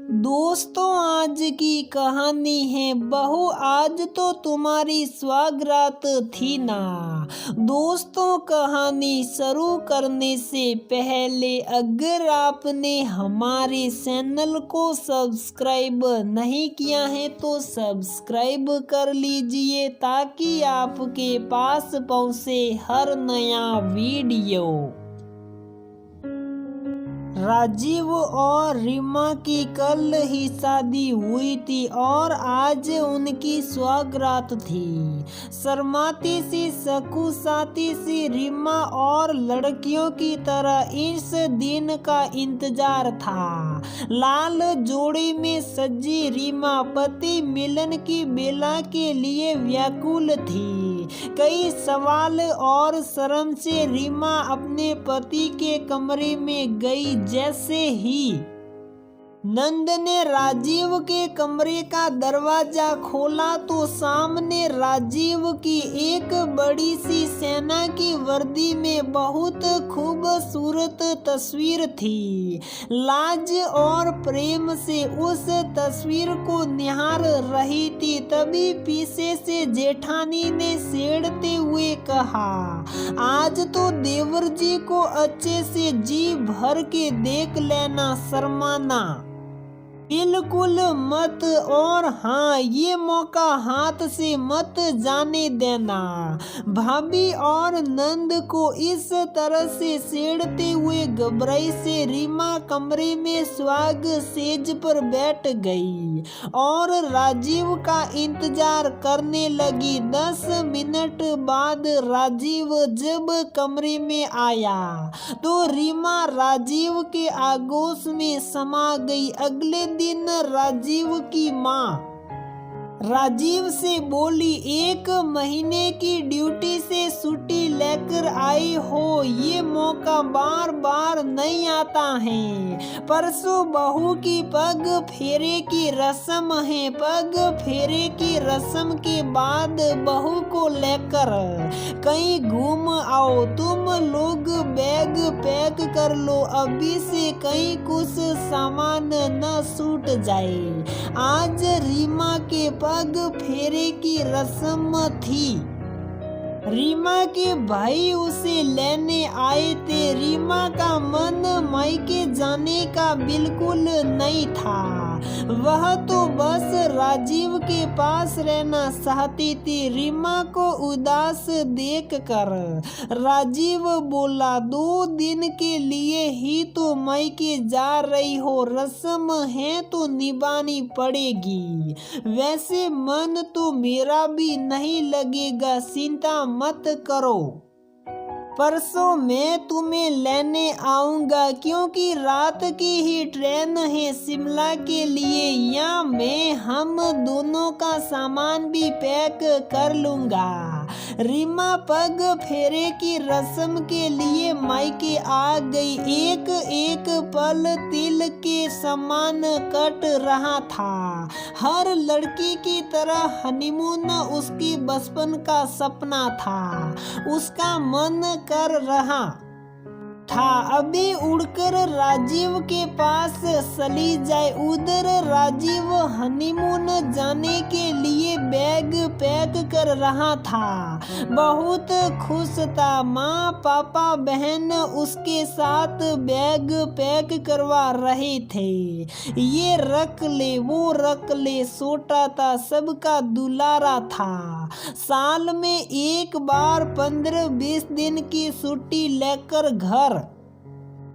दोस्तों, आज की कहानी है बहू आज तो तुम्हारी स्वागरात थी ना। दोस्तों, कहानी शुरू करने से पहले अगर आपने हमारे चैनल को सब्सक्राइब नहीं किया है तो सब्सक्राइब कर लीजिए ताकि आपके पास पहुंचे हर नया वीडियो। राजीव और रीमा की कल ही शादी हुई थी और आज उनकी स्वागरात थी। शर्माती सी सकुचाती सी रीमा और लड़कियों की तरह इस दिन का इंतजार था। लाल जोड़ी में सजी रीमा पति मिलन की बेला के लिए व्याकुल थी। कई सवाल और शर्म से रीमा अपने पति के कमरे में गई। जैसे ही नंद ने राजीव के कमरे का दरवाजा खोला तो सामने राजीव की एक बड़ी सी सेना की वर्दी में बहुत खूबसूरत तस्वीर थी। लाज और प्रेम से उस तस्वीर को निहार रही थी। तभी पीछे से जेठानी ने छेड़ते हुए कहा, आज तो देवर जी को अच्छे से जी भर के देख लेना, शर्माना बिल्कुल मत। और हाँ, ये मौका हाथ से मत जाने देना। भाभी और नंद को इस तरह से छेड़ते हुए घबराई से रीमा कमरे में स्वाग सेज पर बैठ गई और राजीव का इंतजार करने लगी। 10 मिनट बाद राजीव जब कमरे में आया तो रीमा राजीव के आगोश में समा गई। अगले दिन राजीव की माँ राजीव से बोली, 1 महीने की ड्यूटी से छुट्टी लेकर आई हो, ये मौका बार बार नहीं आता है। परसों बहू की पग फेरे की रस्म है। पग फेरे की रस्म के बाद बहू को लेकर कहीं घूम आओ। तुम लोग बैग पैक कर लो, अभी से कहीं कुछ सामान न छूट जाए। आज रीमा के पग फेरे की रस्म थी। रीमा के भाई उसे लेने आए थे। रीमा का मन मायके जाने का बिल्कुल नहीं था। वह तो बस राजीव के पास रहना चाहती थी। रीमा को उदास देखकर राजीव बोला, 2 दिन के लिए ही तो मायके जा रही हो, रस्म है तो निभानी पड़ेगी। वैसे मन तो मेरा भी नहीं लगेगा, चिंता मत करो। परसों मैं तुम्हें लेने आऊंगा क्योंकि रात की ही ट्रेन है शिमला के लिए। या मैं हम दोनों का सामान भी पैक कर लूंगा। रीमा पग फेरे की रस्म के लिए मायके आ गई। एक एक पल तिल के समान कट रहा था। हर लड़की की तरह हनीमून उसकी बचपन का सपना था। उसका मन कर रहा था अभी उड़कर राजीव के पास चली जाए। उधर राजीव हनीमून जाने के लिए बैग पैक कर रहा था। बहुत खुश था। माँ पापा बहन उसके साथ बैग पैक करवा रहे थे। ये रख ले वो रख ले, छोटा था, सबका दुलारा था। साल में एक बार 15-20 दिन की छुट्टी लेकर घर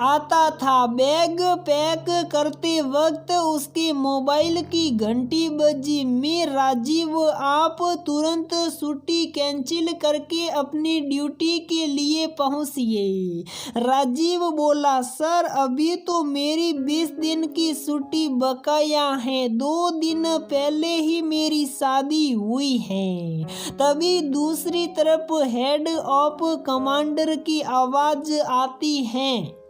आता था। बैग पैक करते वक्त उसके मोबाइल की घंटी बजी। मैं राजीव, आप तुरंत छुट्टी कैंसिल करके अपनी ड्यूटी के लिए पहुंचिए। राजीव बोला, सर अभी तो मेरी 20 दिन की छुट्टी बकाया है। 2 दिन पहले ही मेरी शादी हुई है। तभी दूसरी तरफ हेड ऑफ कमांडर की आवाज आती है,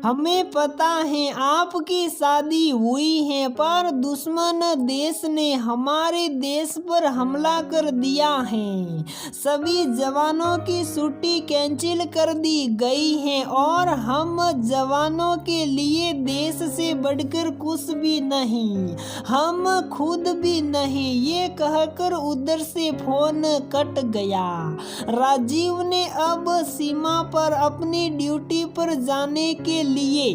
हमें पता है आपकी शादी हुई है, पर दुश्मन देश ने हमारे देश पर हमला कर दिया है। सभी जवानों की छुट्टी कैंसिल कर दी गई है और हम जवानों के लिए देश से बढ़कर कुछ भी नहीं, हम खुद भी नहीं। ये कहकर उधर से फोन कट गया। राजीव ने अब सीमा पर अपनी ड्यूटी पर जाने के लिए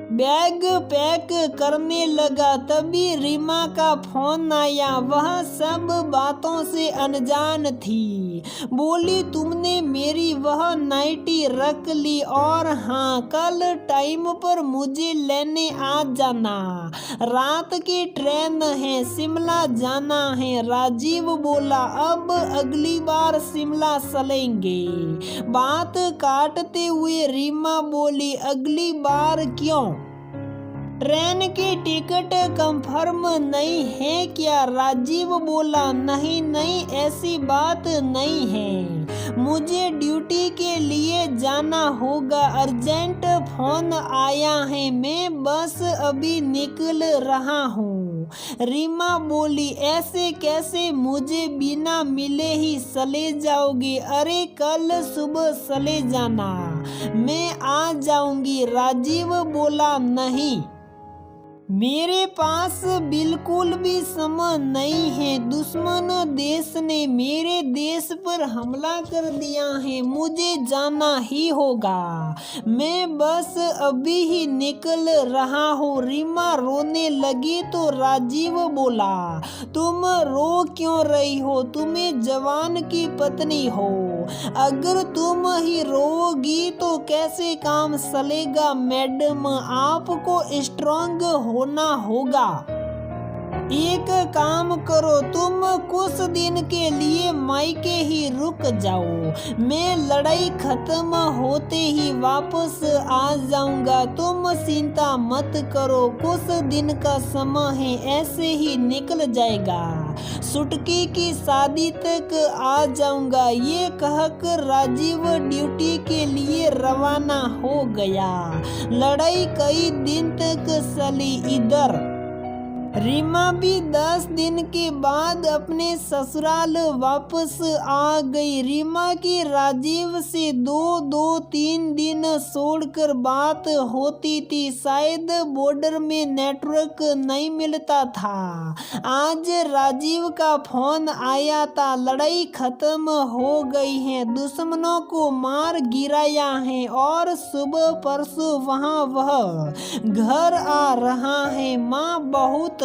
बैग पैक करने लगा। तभी रीमा का फोन आया। वह सब बातों से अनजान थी। बोली, तुमने मेरी वह नाइटी रख ली? और हाँ, कल टाइम पर मुझे लेने आ जाना। रात की ट्रेन है, शिमला जाना है। राजीव बोला, अब अगली बार शिमला चलेंगे। बात काटते हुए रीमा बोली, अगली बार क्यों? ट्रेन की टिकट कंफर्म नहीं है क्या? राजीव बोला, नहीं नहीं, ऐसी बात नहीं है। मुझे ड्यूटी के लिए जाना होगा। अर्जेंट फोन आया है, मैं बस अभी निकल रहा हूँ। रीमा बोली, ऐसे कैसे? मुझे बिना मिले ही चले जाओगे? अरे कल सुबह चले जाना, मैं आ जाऊंगी। राजीव बोला, नहीं, मेरे पास बिल्कुल भी समय नहीं है। दुश्मन देश ने मेरे देश पर हमला कर दिया है, मुझे जाना ही होगा। मैं बस अभी ही निकल रहा हूँ। रीमा रोने लगी तो राजीव बोला, तुम रो क्यों रही हो? तुम्हें जवान की पत्नी हो, अगर तुम ही रोगी तो कैसे काम चलेगा? मैडम, आपको स्ट्रांग होना होगा। एक काम करो, तुम कुछ दिन के लिए मायके ही रुक जाओ। मैं लड़ाई खत्म होते ही वापस आ जाऊंगा। तुम चिंता मत करो, कुछ दिन का समय है, ऐसे ही निकल जाएगा। सुटकी की शादी तक आ जाऊंगा। ये कहकर राजीव ड्यूटी के लिए रवाना हो गया। लड़ाई कई दिन तक चली। इधर रीमा भी 10 दिन के बाद अपने ससुराल वापस आ गई। रीमा की राजीव से 2-3 दिन छोड़कर बात होती थी। शायद बॉर्डर में नेटवर्क नहीं मिलता था। आज राजीव का फोन आया था, लड़ाई खत्म हो गई है, दुश्मनों को मार गिराया है और सुबह परसों वहाँ वह घर आ रहा है। माँ बहुत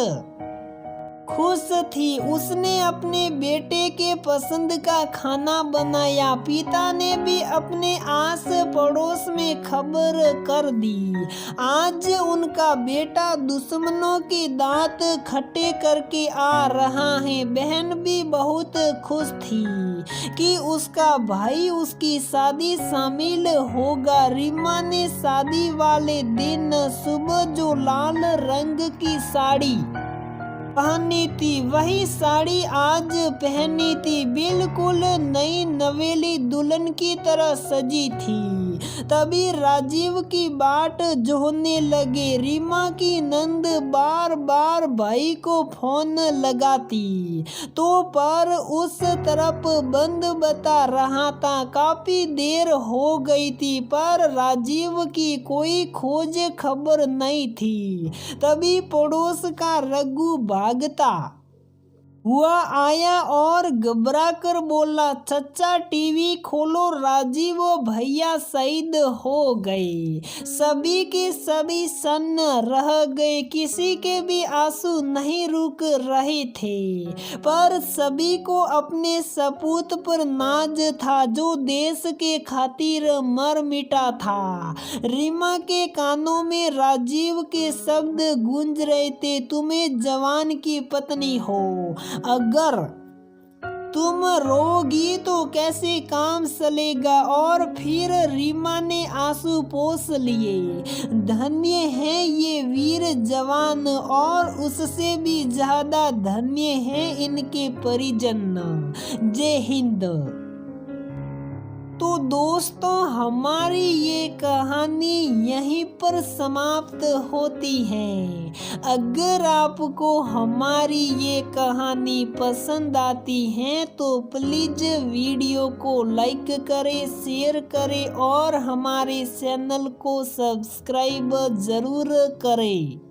खुश थी। उसने अपने बेटे के पसंद का खाना बनाया। पिता ने भी अपने आस पड़ोस में खबर कर दी। आज उनका बेटा दुश्मनों के दांत खट्टे करके आ रहा है। बहन भी बहुत खुश थी कि उसका भाई उसकी शादी शामिल होगा। रीमा ने शादी वाले दिन सुबह जो लाल रंग की साड़ी पहनी थी, वही साड़ी आज पहनी थी। बिल्कुल नई नवेली दुल्हन की तरह सजी थी। तभी राजीव की बाट जोहने लगे। रीमा की नंद बार बार भाई को फोन लगाती तो पर उस तरफ बंद बता रहा था। काफी देर हो गई थी पर राजीव की कोई खोज खबर नहीं थी। तभी पड़ोस का रघु भागता हुआ आया और घबरा कर बोला, चचा टीवी खोलो, राजीव भैया शहीद हो गए। सभी के सभी सन्न रह गए। किसी के भी आंसू नहीं रुक रहे थे, पर सभी को अपने सपूत पर नाज था जो देश के खातिर मर मिटा था। रीमा के कानों में राजीव के शब्द गूंज रहे थे, तुम्हें जवान की पत्नी हो, अगर तुम रोगी तो कैसे काम चलेगा? और फिर रीमा ने आंसू पोंछ लिए। धन्य है ये वीर जवान और उससे भी ज्यादा धन्य है इनके परिजन। जय हिंद। तो दोस्तों हमारी ये कहानी यहीं पर समाप्त होती है। अगर आपको हमारी ये कहानी पसंद आती है तो प्लीज वीडियो को लाइक करें, शेयर करें और हमारे चैनल को सब्सक्राइब जरूर करें।